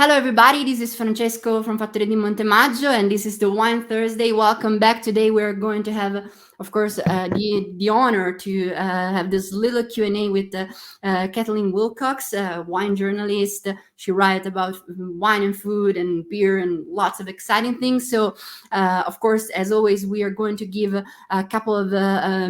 Hello, everybody. This is Francesco from Fattoria di Montemaggio, and this is the Wine Thursday. Welcome back. Today, we're going to have, of course, the honor to have this little Q&A with Kathleen Willcox, wine journalist. She writes about wine and food and beer and lots of exciting things. So, of course, as always, we are going to give a couple of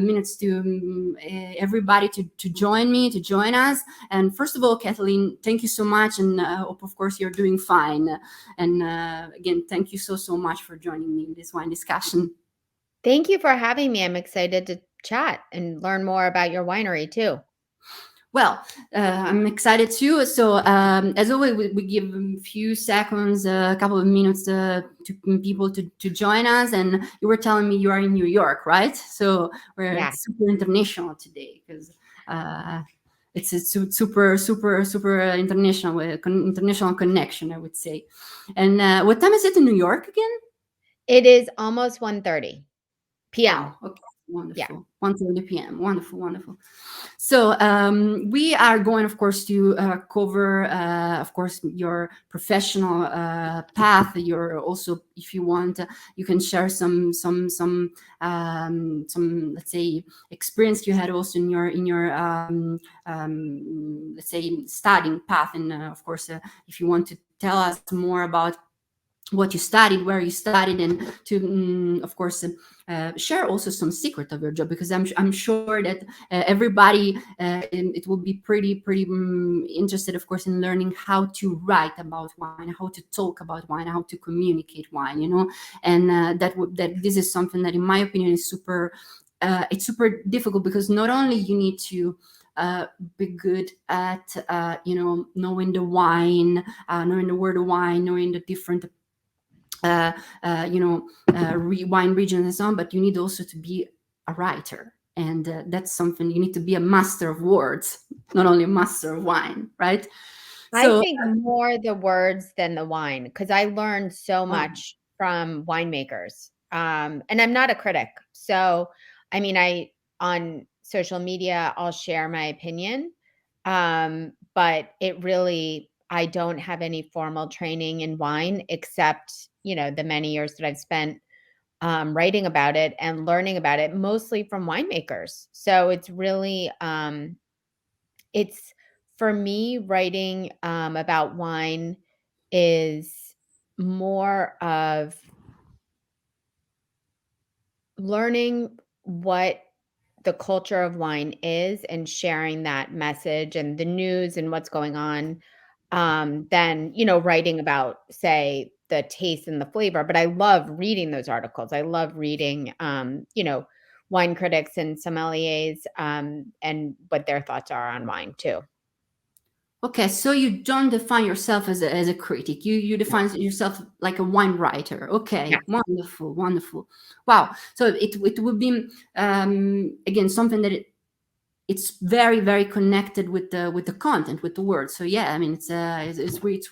minutes to everybody to join me, to join us. And first of all, Kathleen, thank you so much, and hope, of course, you're doing fine. And again, thank you so much for joining me in this wine discussion. Thank you for having me. I'm excited to chat and learn more about your winery too. Well, I'm excited too. So, as always, we give a few seconds, a couple of minutes to people to join us. And you were telling me you are in New York, right? So we're Yeah. super international today because it's a super international international connection, I would say. And what time is it in New York again? It is almost 1:30 p.m. Wow. Okay. Wonderful. Yeah. 1:30 p.m. Wonderful. So we are going, of course, to cover, of course, your professional path. You're also, if you want, you can share some, let's say, experience you had also in your let's say, studying path. And of course, if you want to tell us more about what you studied, where you studied, and to, of course, share also some secret of your job, because I'm sure that everybody it will be pretty interested, of course, in learning how to write about wine, how to talk about wine, how to communicate wine, and that this is something that, in my opinion, is super it's super difficult, because not only you need to be good at knowing the wine, knowing the word of wine, knowing the different wine regions and so on, but you need also to be a writer, and that's something. You need to be a master of words, not only a master of wine, right? I So think more the words than the wine, because I learned so much from winemakers. And I'm not a critic. So, I mean, on social media, I'll share my opinion. But I don't have any formal training in wine except, the many years that I've spent writing about it and learning about it, mostly from winemakers. So it's for me, writing about wine is more of learning what the culture of wine is and sharing that message and the news and what's going on, than, writing about, say, the taste and the flavor. But I love reading those articles. I love reading, wine critics and sommeliers, and what their thoughts are on wine too. okay, so you don't define yourself as a critic. You define yourself like a wine writer. Okay, Yeah. wonderful. Wow. So it would be again something that it's very connected with the content, with the words. So yeah, I mean, it's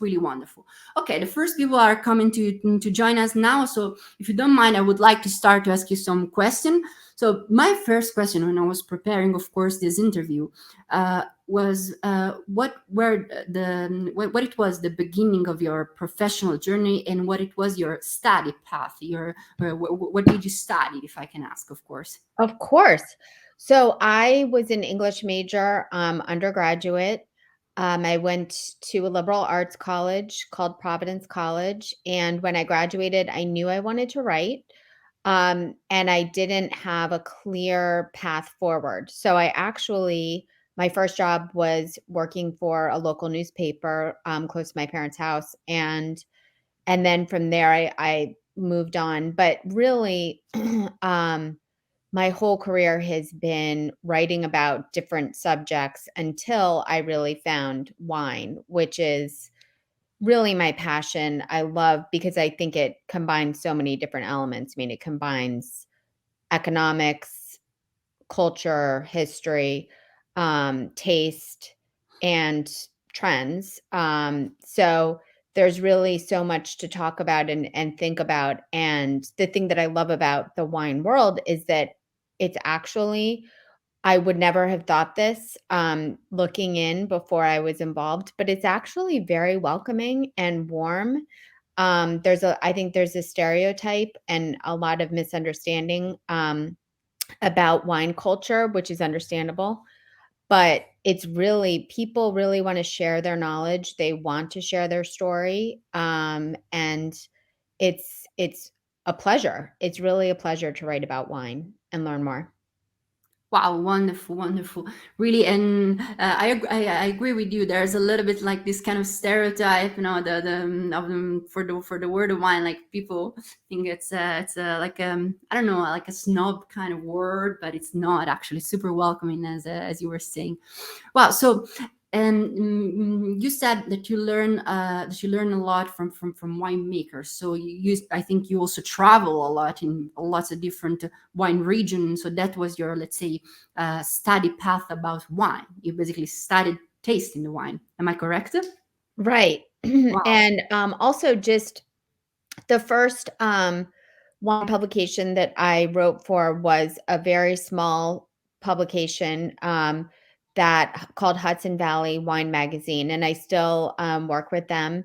really wonderful. Okay, the first people are coming to join us now. So if you don't mind, I would like to start to ask you some question. So my first question, when I was preparing, of course, this interview, was what it was the beginning of your professional journey, and what it was your study path. What did you study, if I can ask, of course? Of course. So I was an English major, undergraduate. I went to a liberal arts college called Providence College. And when I graduated, I knew I wanted to write. And I didn't have a clear path forward. So my first job was working for a local newspaper, close to my parents' house. And then from there, I moved on. But really, my whole career has been writing about different subjects until I really found wine, which is really my passion. I love, because I think it combines so many different elements. I mean, it combines economics, culture, history, taste, and trends. So there's really so much to talk about and think about. And the thing that I love about the wine world is that it's actually, I would never have thought this looking in before I was involved, but it's actually very welcoming and warm. I think there's a stereotype and a lot of misunderstanding about wine culture, which is understandable. But it's really, people really want to share their knowledge. They want to share their story. And it's a pleasure. It's really a pleasure to write about wine and learn more. Wow, wonderful, wonderful, really, and I agree with you. There's a little bit like this kind of stereotype, for the word of wine. Like people think it's like I don't know, like a snob kind of word, but it's not actually super welcoming, as you were saying. Wow. So, and you said that you learn a lot from winemakers. So I think you also travel a lot in lots of different wine regions. So that was your, let's say, study path about wine. You basically studied tasting the wine. Am I correct? Right. Wow. And also just the first wine publication that I wrote for was a very small publication that called Hudson Valley Wine Magazine, and I still work with them.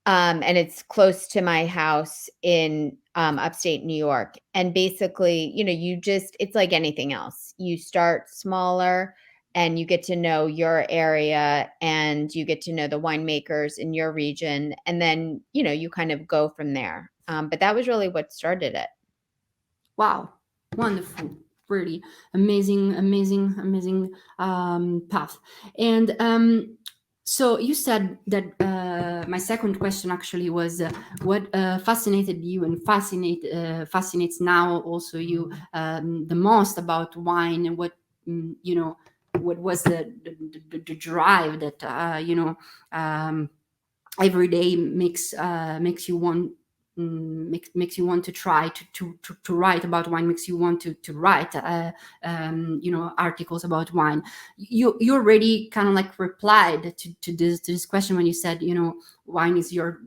And it's close to my house in upstate New York. And basically, it's like anything else. You start smaller and you get to know your area and you get to know the winemakers in your region. And then, you kind of go from there. But that was really what started it. Wow, wonderful, really amazing, amazing, amazing path. And so you said that my second question actually was what fascinated you and fascinates now also you the most about wine, and what what was the drive that um, every day makes you want makes you want to try to write about wine, makes you want to write articles about wine. You already kind of like replied to this question when you said wine is your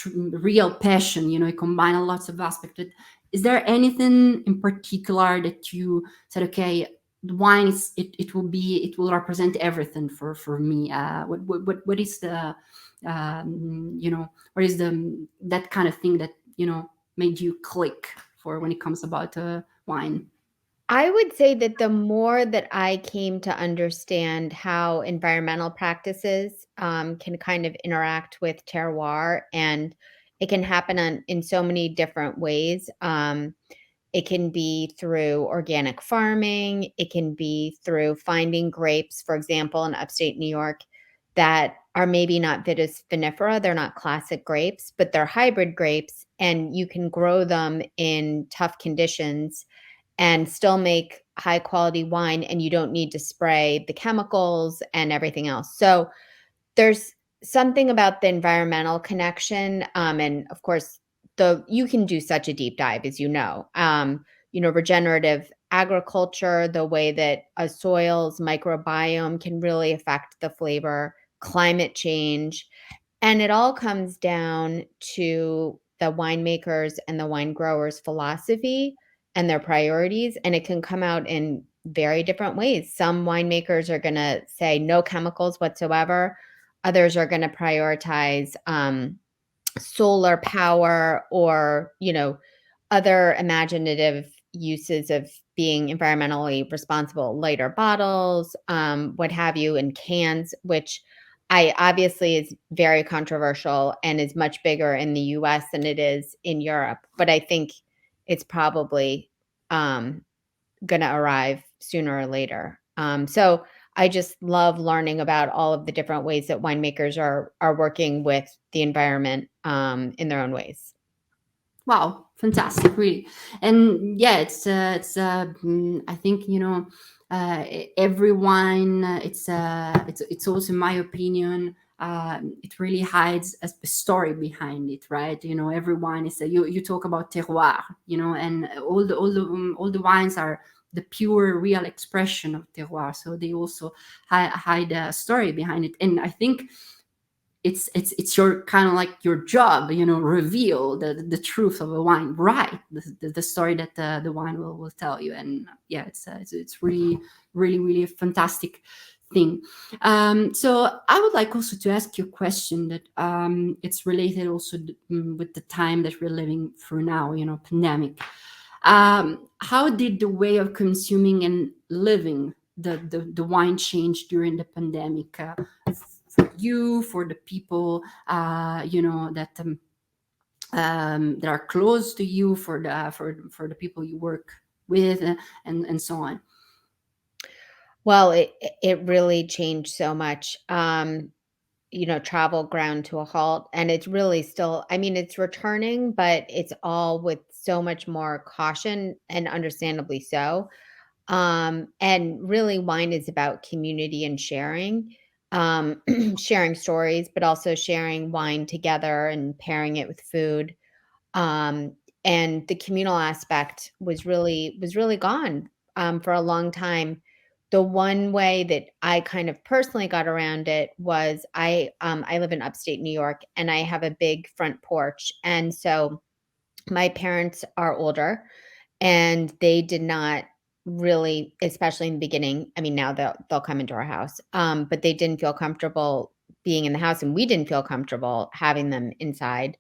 real passion. You combine a lots of aspects. Is there anything in particular that you said, okay, wine is it will represent everything for me? What is the what is the that kind of thing that made you click for when it comes about wine? I would say that the more that I came to understand how environmental practices can kind of interact with terroir, and it can happen in so many different ways. It can be through organic farming. It can be through finding grapes, for example, in upstate New York, that are maybe not Vitis vinifera. They're not classic grapes, but they're hybrid grapes, and you can grow them in tough conditions and still make high quality wine, and you don't need to spray the chemicals and everything else. So there's something about the environmental connection, and of course, you can do such a deep dive, as regenerative agriculture, the way that a soil's microbiome can really affect the flavor, climate change, and it all comes down to the winemakers and the wine growers' philosophy and their priorities, and it can come out in very different ways. Some winemakers are going to say no chemicals whatsoever. Others are going to prioritize solar power, or other imaginative uses of being environmentally responsible, lighter bottles, what have you, and cans, which I obviously is very controversial and is much bigger in the US than it is in Europe. But I think it's probably going to arrive sooner or later. So I just love learning about all of the different ways that winemakers are working with the environment in their own ways. Wow, fantastic, really. And yeah, I think every wine, it's also, in my opinion, it really hides a story behind it, right? Every wine is you talk about terroir, and all the wines are the pure real expression of terroir, so they also hide a story behind it. And I think it's your kind of like your job, reveal the truth of a wine, right? The story that the wine will tell you. And yeah, it's really, really, really a fantastic thing. So I would like also to ask you a question that it's related also with the time that we're living through now, pandemic. How did the way of consuming and living the wine change during the pandemic, for you, for the people that are close to you, for the people you work with, and so on? Well, it really changed so much. Travel ground to a halt, and it's really still, I mean, it's returning, but it's all with so much more caution, and understandably so. And really wine is about community and sharing, sharing stories, but also sharing wine together and pairing it with food. Um, and the communal aspect was really gone, for a long time. The one way that I kind of personally got around it was I live in upstate New York, and I have a big front porch. And so my parents are older, and they did not really, especially in the beginning. I mean, now they'll come into our house, but they didn't feel comfortable being in the house, and we didn't feel comfortable having them inside.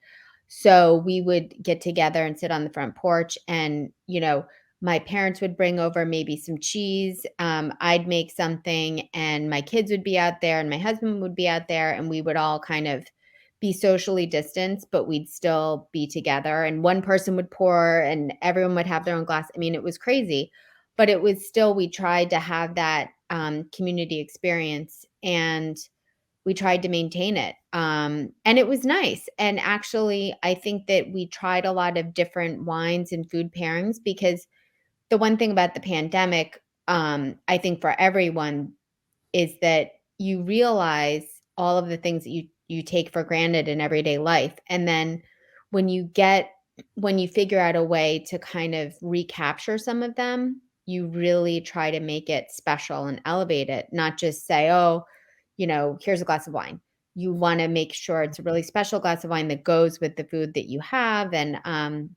So we would get together and sit on the front porch, and my parents would bring over maybe some cheese. I'd make something, and my kids would be out there, and my husband would be out there, and we would all kind of be socially distanced, but we'd still be together. And one person would pour, and everyone would have their own glass. I mean, it was crazy, but it was still, we tried to have that community experience, and we tried to maintain it. And it was nice. And actually, I think that we tried a lot of different wines and food pairings, because the one thing about the pandemic, I think for everyone, is that you realize all of the things that you take for granted in everyday life. And then when you figure out a way to kind of recapture some of them, you really try to make it special and elevate it, not just say, oh, here's a glass of wine. You want to make sure it's a really special glass of wine that goes with the food that you have. And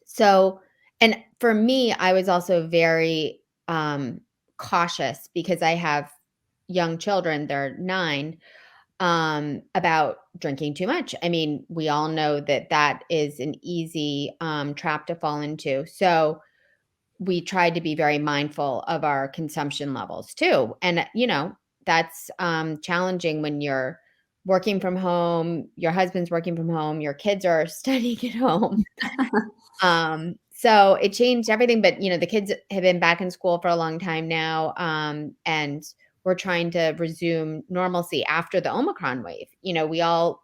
so, and for me, I was also very cautious, because I have young children, they're 9, about drinking too much. I mean, we all know that that is an easy trap to fall into. So we tried to be very mindful of our consumption levels too. And, that's challenging when you're working from home, your husband's working from home, your kids are studying at home. So it changed everything. But, the kids have been back in school for a long time now. And we're trying to resume normalcy after the Omicron wave. We all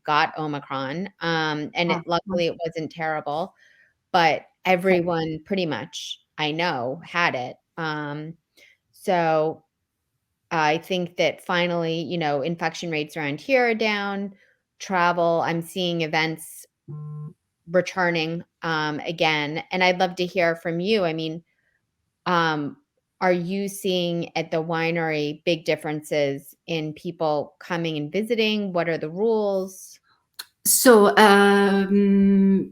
got Omicron, and luckily it wasn't terrible, but everyone pretty much I know had it. So I think that finally, infection rates around here are down. Travel, I'm seeing events returning again. And I'd love to hear from you. I mean, um, are you seeing at the winery big differences in people coming and visiting? What are the rules? So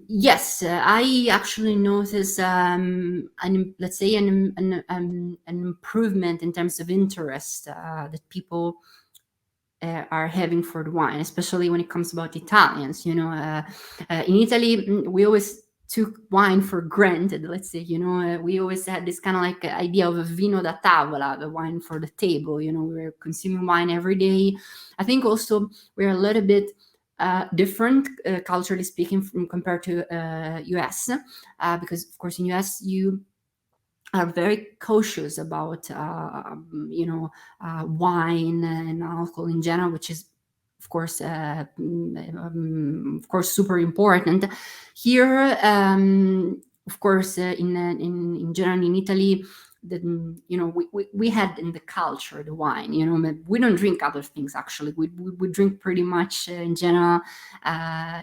yes, I actually noticed let's say an improvement in terms of interest that people are having for the wine, especially when it comes about Italians. In Italy, we always took wine for granted. Let's say, we always had this kind of like idea of a vino da tavola, the wine for the table. We were consuming wine every day. I think also we're a little bit different, culturally speaking, compared to US, because of course in US you are very cautious about wine and alcohol in general, which is of course super important. Here, of course, in general in Italy, we had in the culture the wine. We don't drink other things actually. We drink pretty much in general.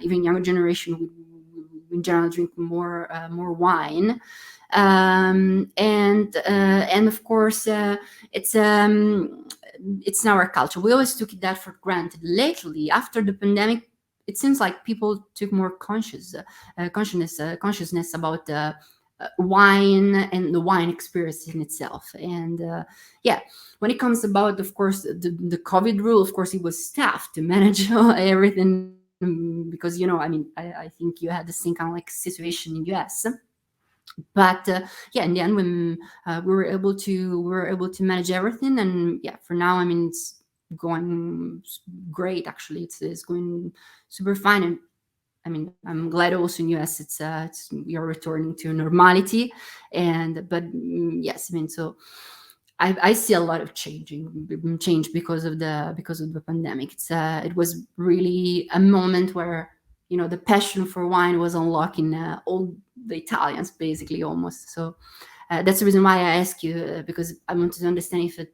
Even younger generation, we in general drink more wine. And of course it's it's in our culture. We always took that for granted. Lately, after the pandemic, it seems like people took more consciousness about wine and the wine experience in itself. And yeah, when it comes about, of course, the COVID rule, of course, it was tough to manage everything, because I think you had the same kind of like situation in US. But yeah, in the end, when we were able to manage everything. And yeah, for now, it's going great. Actually, it's going super fine. And I'm glad also in US it's you're returning to normality. And but yes, so I see a lot of change because of the pandemic. It was really a moment where the passion for wine was unlocking all the Italians, basically, almost. So that's the reason why I ask you, because I wanted to understand if it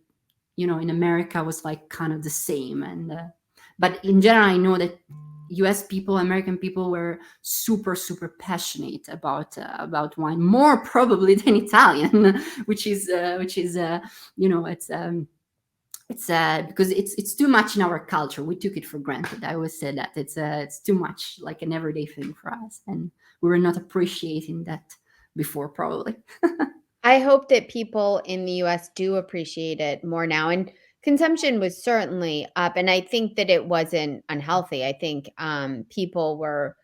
in America was like kind of the same. And but in general, I know that US people, American people, were super super passionate about wine, more probably than Italian, which is it's because it's too much in our culture. We took it for granted. I always said that it's too much, like an everyday thing for us, and we were not appreciating that before, probably. I hope that people in the US do appreciate it more now. And consumption was certainly up. And I think that it wasn't unhealthy. I think people were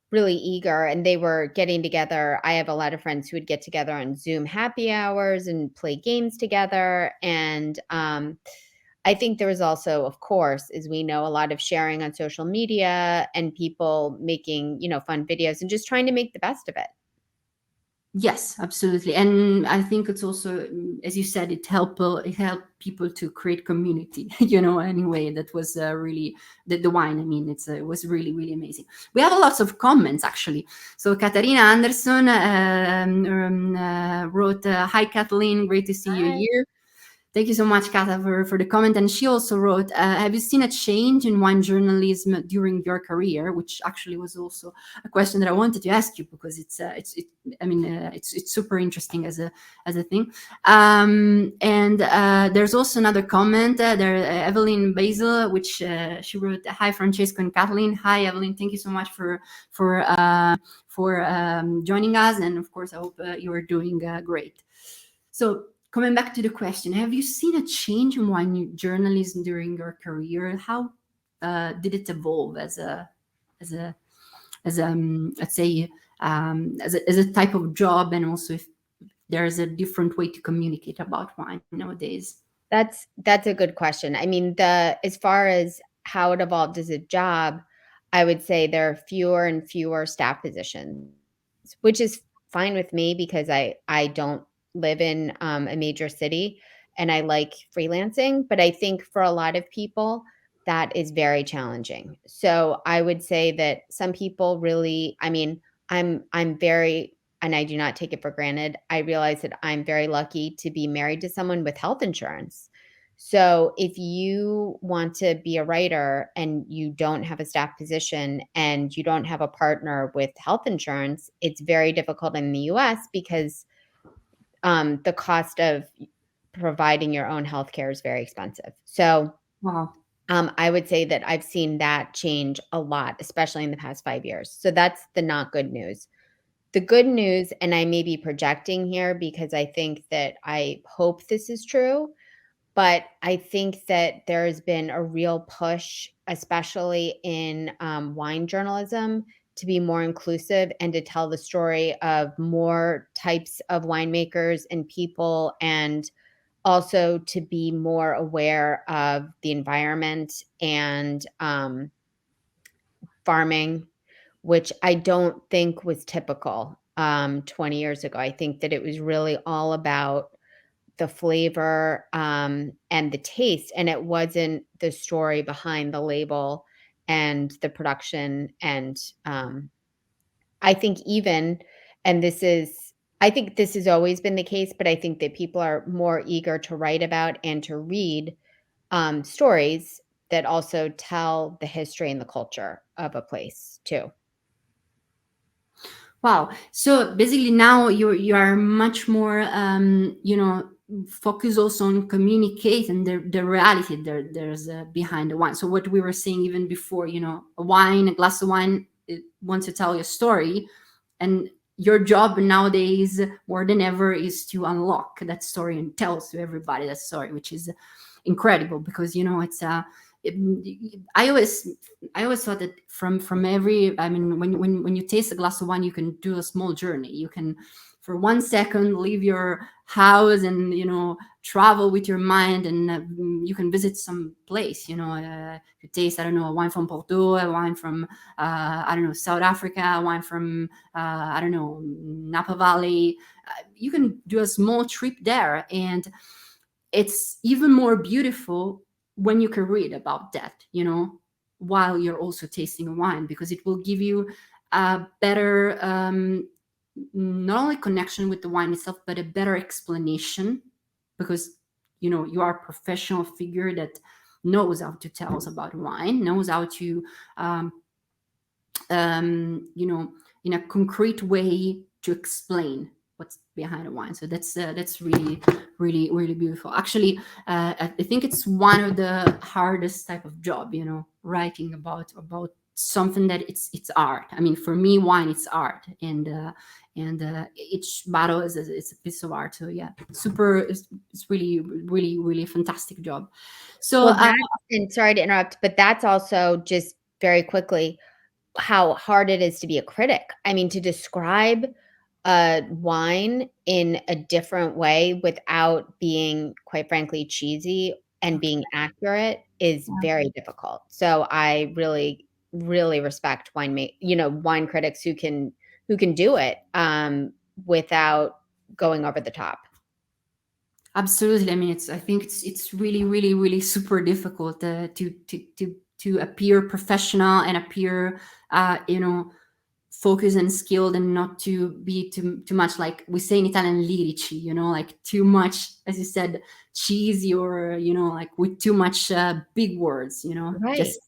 really eager and they were getting together. I have a lot of friends who would get together on Zoom happy hours and play games together. And I think there was also, of course, as we know, a lot of sharing on social media and people making, fun videos and just trying to make the best of it. Yes, absolutely. And I think it's also, as you said, it helped people to create community. Anyway, that was really the wine. It was really really amazing. We have lots of comments, actually. So Katarina Anderson wrote, "Hi Kathleen, great to see you Hi. here." Thank you so much, Kata, for the comment. And she also wrote, "Have you seen a change in wine journalism during your career?" Which actually was also a question that I wanted to ask you, because it's super interesting as a thing. And there's also another comment there, Evelyn Basil, which she wrote, "Hi Francesco and Kathleen." Hi Evelyn, thank you so much for joining us, and of course I hope you are doing great. So, coming back to the question, have you seen a change in wine journalism during your career? How did it evolve as a let's say as a type of job, and also if there's a different way to communicate about wine nowadays? That's a good question. I mean, as far as how it evolved as a job, I would say there are fewer and fewer staff positions, which is fine with me because I don't live in a major city and I like freelancing. But I think for a lot of people, that is very challenging. So I would say that some people really, I'm very, and I do not take it for granted. I realize that I'm very lucky to be married to someone with health insurance. So if you want to be a writer and you don't have a staff position and you don't have a partner with health insurance, it's very difficult in the US because the cost of providing your own healthcare is very expensive. So Wow. I would say that I've seen that change a lot, especially in the past 5 years. So that's the not good news. The good news, and I may be projecting here because I think that I hope this is true, but I think that there's been a real push, especially in wine journalism, to be more inclusive and to tell the story of more types of winemakers and people, and also to be more aware of the environment and farming, which I don't think was typical 20 years ago. I think that it was really all about the flavor and the taste, and it wasn't the story behind the label and the production. And I think even, and I think this has always been the case, but I think that people are more eager to write about and to read stories that also tell the history and the culture of a place too. Wow. So basically now you are much more, focus also on communicating the reality there's behind the wine. So what we were saying even before, a glass of wine, it wants to tell you a story, and your job nowadays more than ever is to unlock that story and tell to everybody that story, which is incredible, because it's I always thought that from every, I mean, when you taste a glass of wine, you can do a small journey. You can, for 1 second, leave your house and travel with your mind, and you can visit some place. You taste, I don't know, a wine from Bordeaux, a wine from I don't know, South Africa, a wine from I don't know, Napa Valley. You can do a small trip there, and it's even more beautiful when you can read about that, while you're also tasting wine, because it will give you a better, not only connection with the wine itself, but a better explanation, because you are a professional figure that knows how to tell us about wine, knows how to in a concrete way to explain what's behind a wine. So that's really, really, really beautiful. Actually, I think it's one of the hardest type of job, writing about something that it's art. I mean, for me, wine, it's art, and each bottle is a piece of art. So yeah, super. It's really, really, really fantastic job. So Well, and sorry to interrupt, but that's also, just very quickly, how hard it is to be a critic. I mean, to describe a wine in a different way without being, quite frankly, cheesy and being accurate is very difficult. So I really, really respect wine critics who can do it without going over the top. absolutely. I mean, I think it's really, really, really super difficult to appear professional and appear, focused and skilled, and not to be too much, like we say in Italian, lirici, like too much, as you said, cheesy, or like with too much big words, Right. just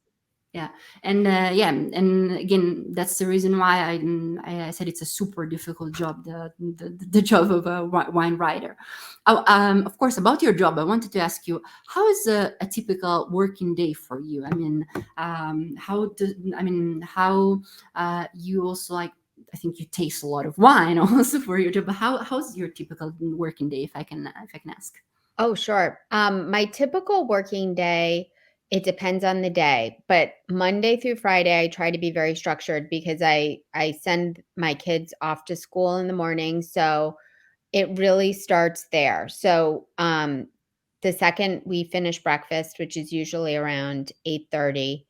yeah. And yeah, and again, that's the reason why I said it's a super difficult job, the job of a wine writer. Oh, of course, about your job, I wanted to ask you, how is a typical working day for you? I mean, how you also, like, I think you taste a lot of wine also for your job. But how's your typical working day, if I can ask? Oh, sure. My typical working day, it depends on the day, but Monday through Friday, I try to be very structured because I send my kids off to school in the morning, so it really starts there. So, the second we finish breakfast, which is usually around 8:30,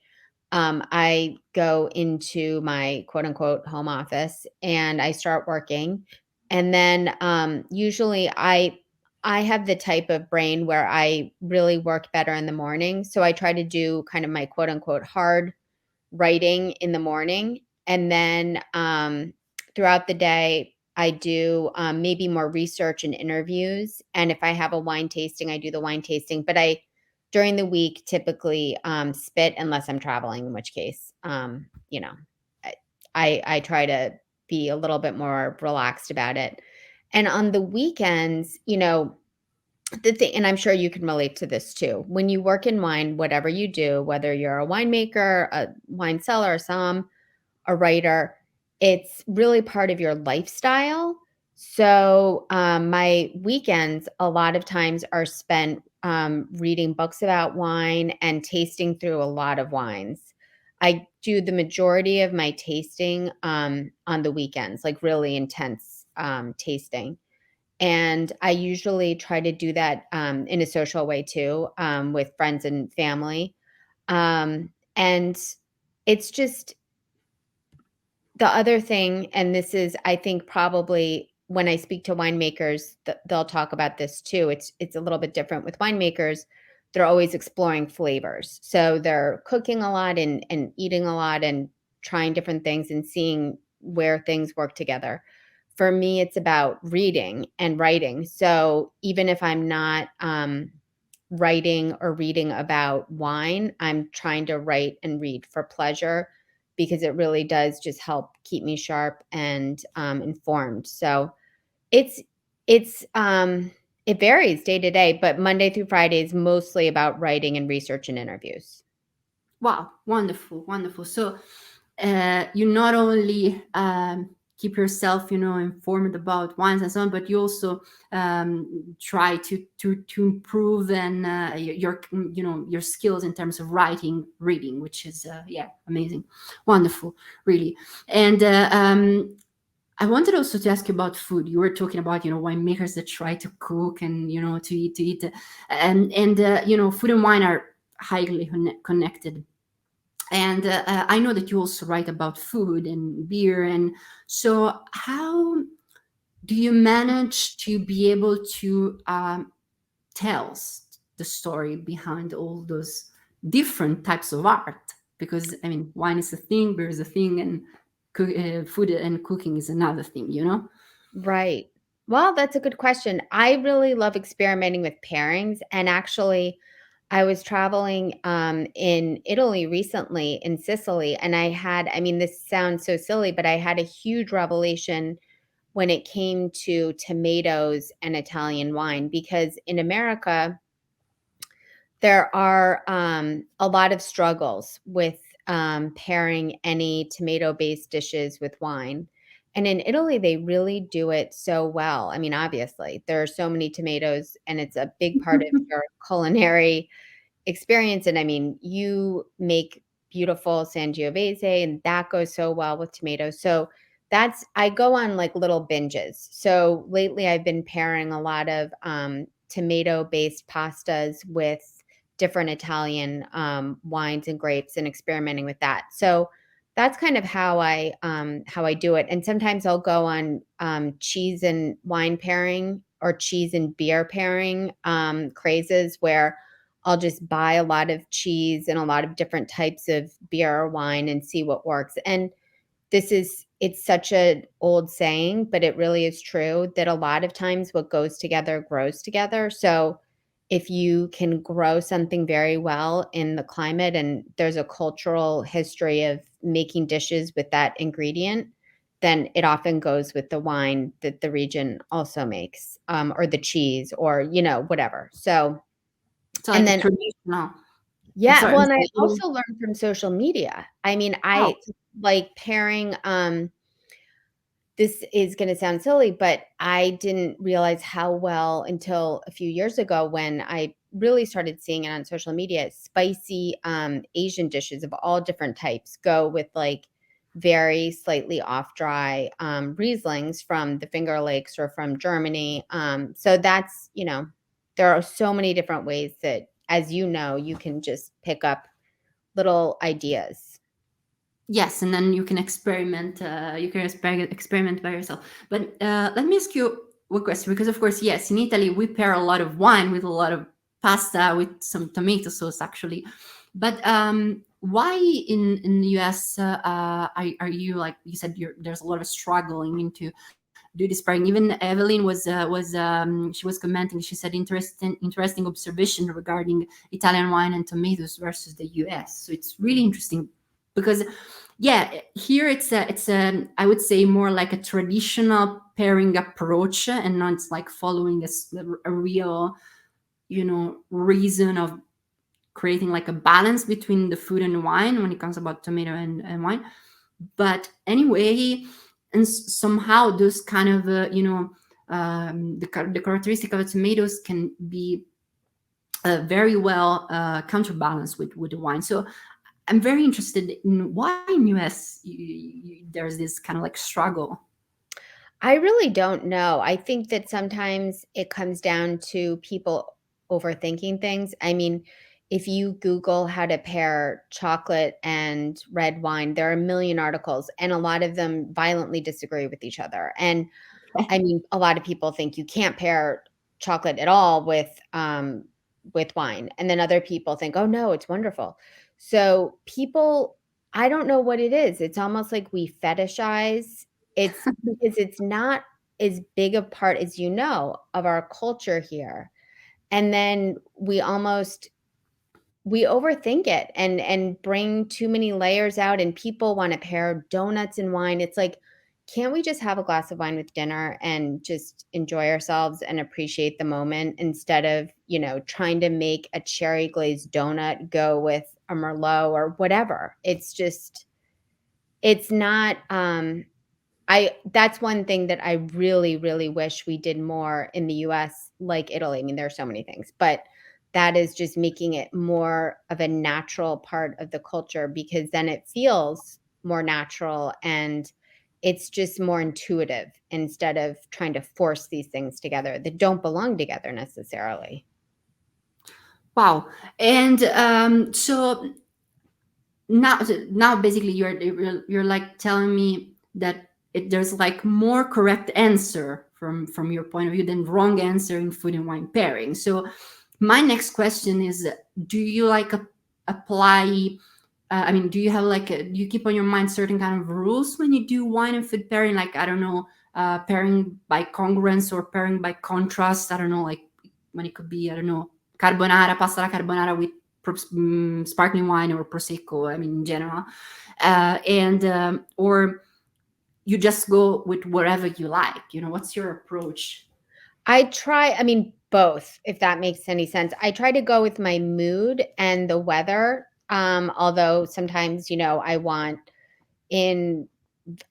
I go into my quote unquote home office and I start working. And then usually I have the type of brain where I really work better in the morning. So I try to do kind of my quote unquote hard writing in the morning. And then throughout the day, I do maybe more research and interviews. And if I have a wine tasting, I do the wine tasting. But during the week, typically spit unless I'm traveling, in which case, I try to be a little bit more relaxed about it. And on the weekends, the thing, and I'm sure you can relate to this too. When you work in wine, whatever you do, whether you're a winemaker, a wine seller, a somm, a writer, it's really part of your lifestyle. So my weekends, a lot of times, are spent reading books about wine and tasting through a lot of wines. I do the majority of my tasting on the weekends, like really intense tasting. And I usually try to do that in a social way too, with friends and family. And it's just the other thing, and this is, I think, probably when I speak to winemakers, they'll talk about this too. It's a little bit different with winemakers. They're always exploring flavors. So they're cooking a lot and eating a lot and trying different things and seeing where things work together. For me, it's about reading and writing. So even if I'm not writing or reading about wine, I'm trying to write and read for pleasure because it really does just help keep me sharp and informed. So it's it's It varies day to day, but Monday through Friday is mostly about writing and research and interviews. Wow, wonderful, wonderful. So you not only keep yourself, informed about wines and so on, but you also try to improve and your skills in terms of writing, reading, which is yeah, amazing, wonderful, really. And I wanted also to ask you about food. You were talking about, winemakers that try to cook and, to eat, and food and wine are highly connected. And I know that you also write about food and beer. And so, how do you manage to be able to tell the story behind all those different types of art? Because, I mean, wine is a thing, beer is a thing, and food and cooking is another thing. Right. Well, that's a good question. I really love experimenting with pairings, and actually, I was traveling, in Italy recently, in Sicily, and I mean, this sounds so silly, but I had a huge revelation when it came to tomatoes and Italian wine, because in America, there are, a lot of struggles with, pairing any tomato-based dishes with wine, and in Italy, they really do it so well. I mean, obviously, there are so many tomatoes, and it's a big part of your culinary experience, and I mean, you make beautiful Sangiovese, and that goes so well with tomatoes, so I go on, like, little binges. So, lately, I've been pairing a lot of, tomato-based pastas with different Italian, wines and grapes and experimenting with that. So, that's kind of how I do it, and sometimes I'll go on, cheese and wine pairing or cheese and beer pairing, crazes where I'll just buy a lot of cheese and a lot of different types of beer or wine and see what works. And it's such an old saying, but it really is true that a lot of times what goes together grows together. So if you can grow something very well in the climate and there's a cultural history of making dishes with that ingredient, then it often goes with the wine that the region also makes, or the cheese or, whatever. So, So, and like a then traditional. I'm yeah, sorry. well, I'm and I sorry. also learned from social media. I mean, Wow. I like pairing, this is gonna sound silly, but I didn't realize how well until a few years ago when I really started seeing it on social media, spicy, Asian dishes of all different types go with, like, very slightly off dry, Rieslings from the Finger Lakes or from Germany, so that's, there are so many different ways that, as you know, you can just pick up little ideas. Yes, and then you can experiment. You can experiment by yourself. But let me ask you one question, because of course, yes, in Italy we pair a lot of wine with a lot of pasta with some tomato sauce, actually. But why in the US are you, like you said, there's a lot of struggling into do this pairing? Even Evelyn was she was commenting. She said interesting observation regarding Italian wine and tomatoes versus the US. So it's really interesting because yeah, here it's I would say more like a traditional pairing approach, and not like following a real reason of creating like a balance between the food and wine when it comes about tomato and wine. But anyway, and somehow those kind of the characteristic of the tomatoes can be very well counterbalanced with the wine. So I'm very interested in why in US there's this kind of like struggle. I really don't know. I think that sometimes it comes down to people overthinking things. I mean, if you Google how to pair chocolate and red wine, there are a million articles, and a lot of them violently disagree with each other. And I mean, a lot of people think you can't pair chocolate at all with wine, and then other people think, "Oh, no, it's wonderful." So, people I don't know what it is. It's almost like we fetishize it's because it's not as big a part as of our culture here, and then we overthink it and bring too many layers out, and people wanna pair donuts and wine. It's like can't we just have a glass of wine with dinner and just enjoy ourselves and appreciate the moment instead of, trying to make a cherry glazed donut go with a Merlot or whatever. It's not, that's one thing that I really, really wish we did more in the US, like Italy. I mean, there are so many things, but that is just making it more of a natural part of the culture, because then it feels more natural and it's just more intuitive instead of trying to force these things together that don't belong together necessarily. Wow. And so now basically you're like telling me that there's like more correct answer from your point of view than wrong answer in food and wine pairing. So my next question is, do you like apply I mean, do you have like do you keep on your mind certain kind of rules when you do wine and food pairing, like, I don't know, pairing by congruence or pairing by contrast? I don't know, like when it could be, I don't know, carbonara, pasta alla carbonara with sparkling wine or prosecco, I mean, in general, and or you just go with wherever you like, what's your approach? I mean, both, if that makes any sense. I try to go with my mood and the weather. Although sometimes, I want, in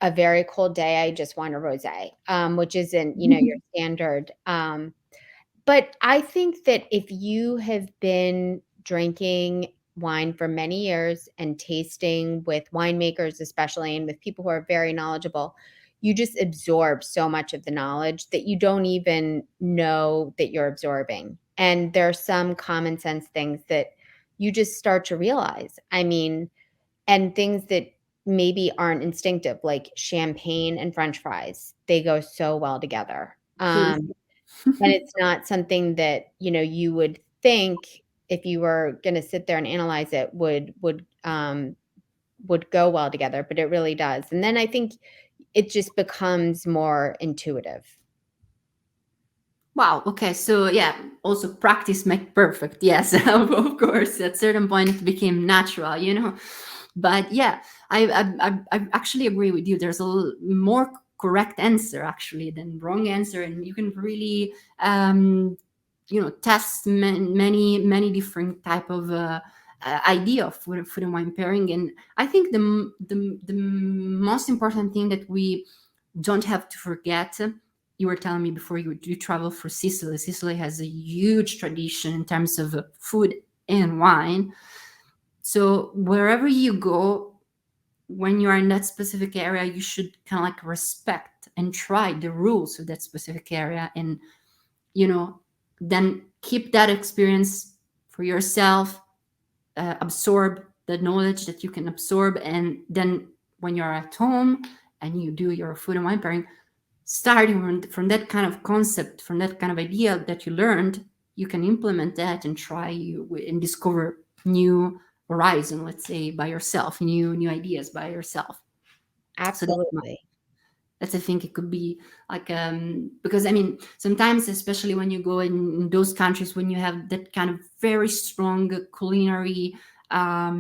a very cold day, I just want a rosé, which isn't, your standard. But I think that if you have been drinking wine for many years and tasting with winemakers, especially, and with people who are very knowledgeable, you just absorb so much of the knowledge that you don't even know that you're absorbing. And there are some common sense things that you just start to realize. I mean, and things that maybe aren't instinctive, like champagne and French fries, they go so well together. Seriously. And it's not something that, you would think, if you were gonna sit there and analyze it, would go well together, but it really does. And then I think it just becomes more intuitive. Wow. Okay. So yeah, also practice make perfect. Yes, of course. At certain point, it became natural. But yeah, I actually agree with you. There's more correct answer actually than wrong answer, and you can really test many different type of idea of food and wine pairing. And I think the most important thing that we don't have to forget, you were telling me before you travel for Sicily. Sicily has a huge tradition in terms of food and wine. So wherever you go, when you are in that specific area, you should kind of like respect and try the rules of that specific area, and then keep that experience for yourself, absorb the knowledge that you can absorb, and then when you're at home and you do your food and wine pairing, starting from that kind of concept, from that kind of idea that you learned, you can implement that and try and discover new horizon, let's say, by yourself, new ideas by yourself. So Absolutely. that's I think it could be like, because I mean, sometimes, especially when you go in those countries, when you have that kind of very strong culinary, that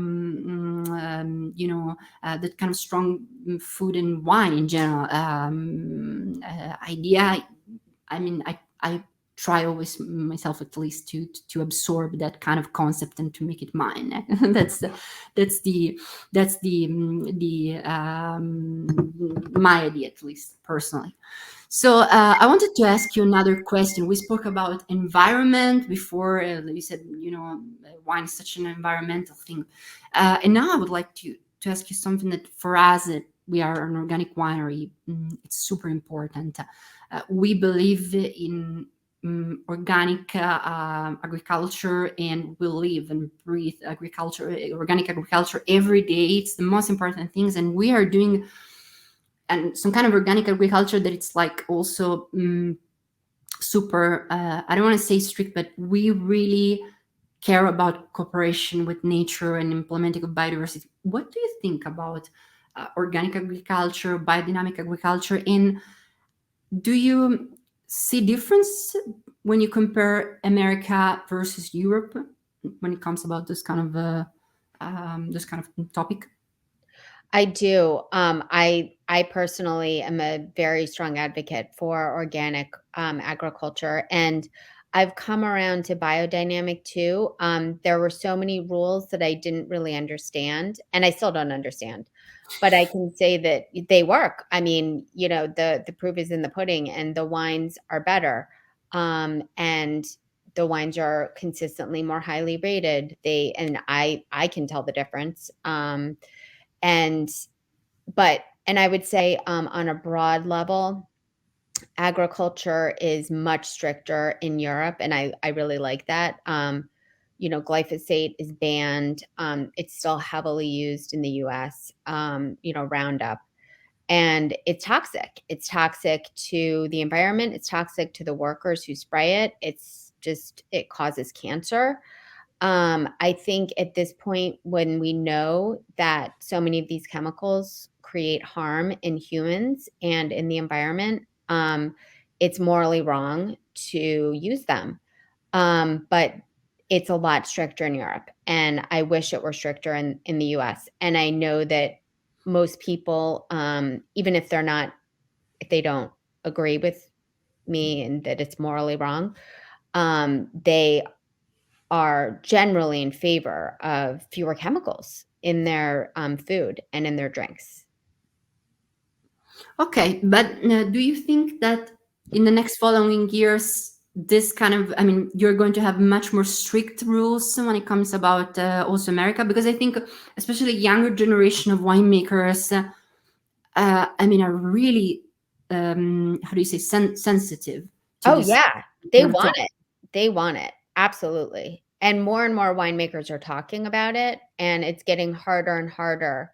kind of strong food and wine in general, idea. I mean, I try always myself, at least, to absorb that kind of concept and to make it mine. That's the my idea, at least personally. So I wanted to ask you another question. We spoke about environment before. You said, wine is such an environmental thing, and now I would like to ask you something that for us, we are an organic winery. It's super important. We believe in organic agriculture, and we live and breathe organic agriculture every day. It's the most important things, and we are doing and some kind of organic agriculture that it's like also super. I don't want to say strict, but we really care about cooperation with nature and implementing of biodiversity. What do you think about organic agriculture, biodynamic agriculture, and do you see difference when you compare America versus Europe when it comes about this kind of topic? I do. I personally am a very strong advocate for organic agriculture, and I've come around to biodynamic too. There were so many rules that I didn't really understand, and I still don't understand. But I can say that they work. I mean, the proof is in the pudding, and the wines are better, and the wines are consistently more highly rated. I can tell the difference. And and I would say, on a broad level, agriculture is much stricter in Europe, and I really like that. Glyphosate is banned. It's still heavily used in the US, Roundup, and it's toxic. It's toxic to the environment. It's toxic to the workers who spray it. It causes cancer. I think at this point, when we know that so many of these chemicals create harm in humans and in the environment, it's morally wrong to use them. But it's a lot stricter in Europe, and I wish it were stricter in the US. And I know that most people, even if they don't agree with me and that it's morally wrong, they are generally in favor of fewer chemicals in their food and in their drinks. Okay, but do you think that in the next following years, this kind of, I mean, you're going to have much more strict rules when it comes about also America? Because I think, especially younger generation of winemakers, I mean, are really, how do you say, sensitive to Oh, this yeah. They kind of want talk. it. They want it. Absolutely. And more winemakers are talking about it, and it's getting harder and harder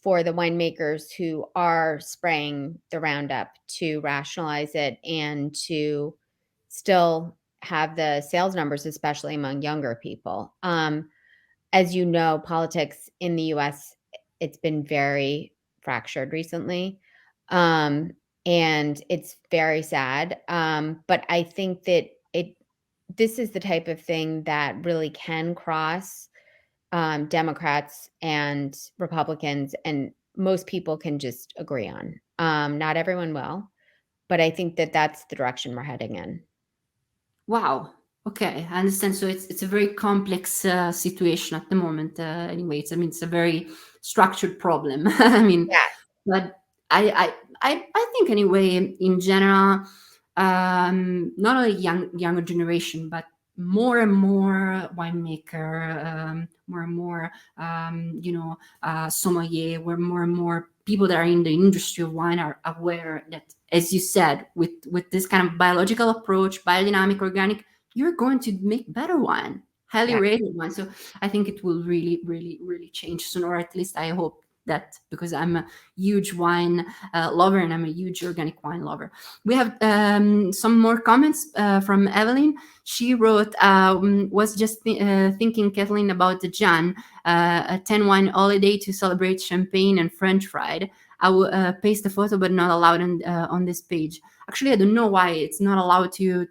for the winemakers who are spraying the Roundup to rationalize it and to still have the sales numbers, especially among younger people. As you know, politics in the US, it's been very fractured recently. Um, and it's very sad. But I think that this is the type of thing that really can cross Democrats and Republicans, and most people can just agree on. Not everyone will, but I think that that's the direction we're heading in. Wow. Okay, I understand. So it's a very complex situation at the moment. Anyway, I mean, it's a very structured problem. I mean, Yeah, but I think anyway, in general, not only younger generation, but more and more winemaker, more and more sommelier, where more and more people that are in the industry of wine are aware that, as you said, with this kind of biological approach, biodynamic, organic, you're going to make better wine, highly yeah. rated wine. So I think it will really, really, really change soon, or at least I hope that, because I'm a huge wine lover and I'm a huge organic wine lover. We have some more comments from Evelyn. She wrote, was just thinking, Kathleen, about the Jan, a 10 wine holiday to celebrate champagne and French fried. I will paste a photo, but not allowed on this page. Actually, I don't know why it's not allowed to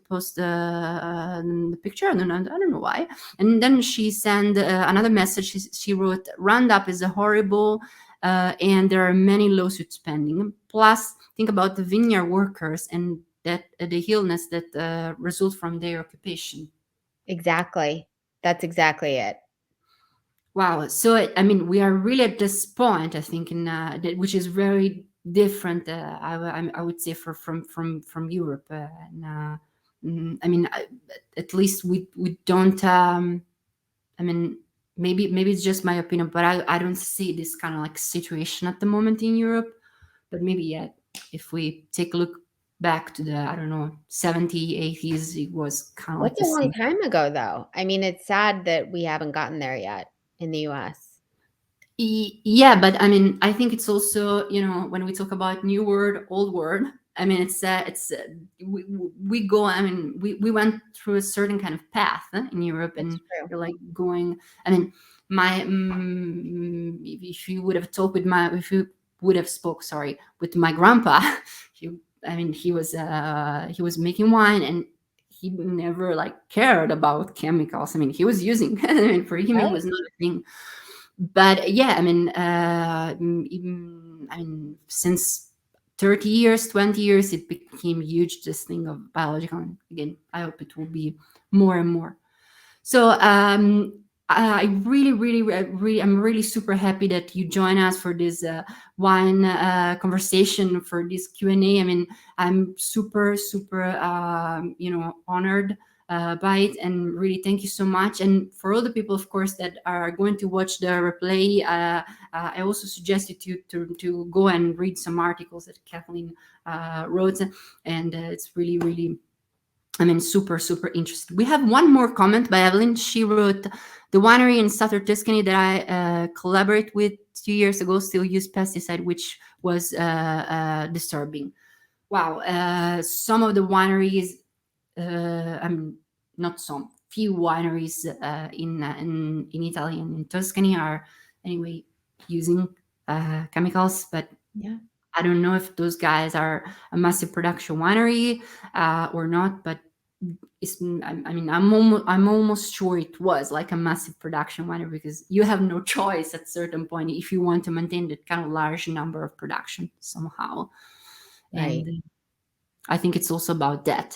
post the picture. I don't know why. And then she sent another message. She wrote, Roundup is a horrible, and there are many lawsuits pending. Plus, think about the vineyard workers and that the illness that result from their occupation. Exactly. That's exactly it. Wow. So, I mean, we are really at this point, I think, which is very different, I would say, from Europe. I mean, at least we don't. I mean, maybe it's just my opinion, but I don't see this kind of like situation at the moment in Europe. But maybe, yeah, if we take a look back to the, I don't know, 70s, 80s, it was kind of like That's the a long same. time ago, though. I mean, it's sad that we haven't gotten there yet in the US. Yeah, but I mean, I think it's also, when we talk about new word, old word, I mean, we go, I mean, we went through a certain kind of path in Europe, That's and true. you're like going, I mean, if you would have spoke, sorry, with my grandpa, he, I mean, he was making wine, and he never like cared about chemicals. I mean, he was using, I mean, for him, it Right. was not a thing. But yeah, I mean, since 30 years, 20 years, it became huge, this thing of biological. And again, I hope it will be more and more. So I really, I'm really super happy that you join us for this wine conversation, for this Q&A. I mean, I'm super, honored by it, and really thank you so much. And for all the people, of course, that are going to watch the replay, I also suggest you to go and read some articles that Kathleen wrote, and it's really, I mean, super interested. We have one more comment by Evelyn. She wrote, "The winery in southern Tuscany that I collaborate with 2 years ago still used pesticide, which was disturbing." Wow. Some of the wineries, I mean, not some, few wineries in Italy and in Tuscany are anyway using chemicals, but Yeah. I don't know if those guys are a massive production winery or not, but I'm almost sure it was like a massive production winery, because you have no choice at certain point if you want to maintain that kind of large number of production somehow. Right. And I think it's also about that,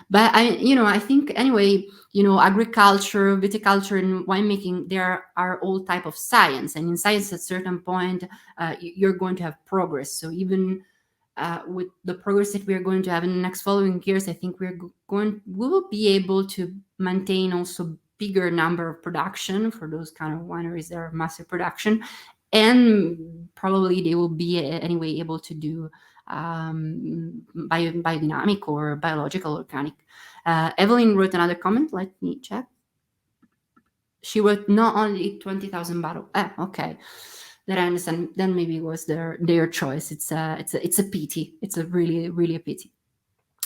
but I think anyway, agriculture, viticulture, and winemaking, there are all type of science, and in science, at certain point, you're going to have progress. So even with the progress that we are going to have in the next following years, I think we will be able to maintain also bigger number of production for those kind of wineries that are massive production, and probably they will be anyway able to do biodynamic or biological organic. Evelyn wrote another comment. Let me check. She wrote not only 20,000 bottle. Ah, okay. That I understand. Then maybe it was their choice. It's a pity. It's a really a pity.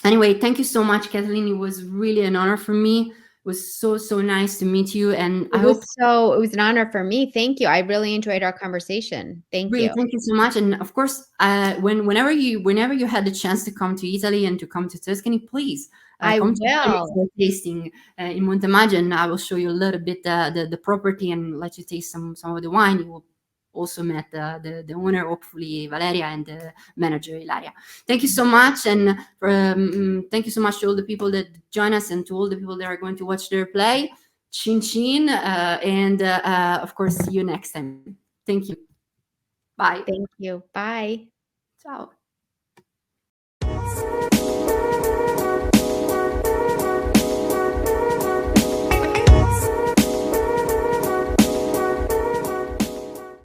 Anyway, thank you so much, Kathleen. It was really an honor for me. It was so nice to meet you, and I hope. It was an honor for me. Thank you. I really enjoyed our conversation. Thank Really, you. thank you so much. And of course, whenever you had the chance to come to Italy and to come to Tuscany, please I come to Italy will. for a tasting in Montemaggio, and I will show you a little bit the property and let you taste some of the wine. You will also met the owner, hopefully Valeria, and the manager Ilaria. Thank you so much, and thank you so much to all the people that join us, and to all the people that are going to watch the replay. Chin chin, and of course, see you next time. Thank you. Bye. Thank you. Bye. Ciao.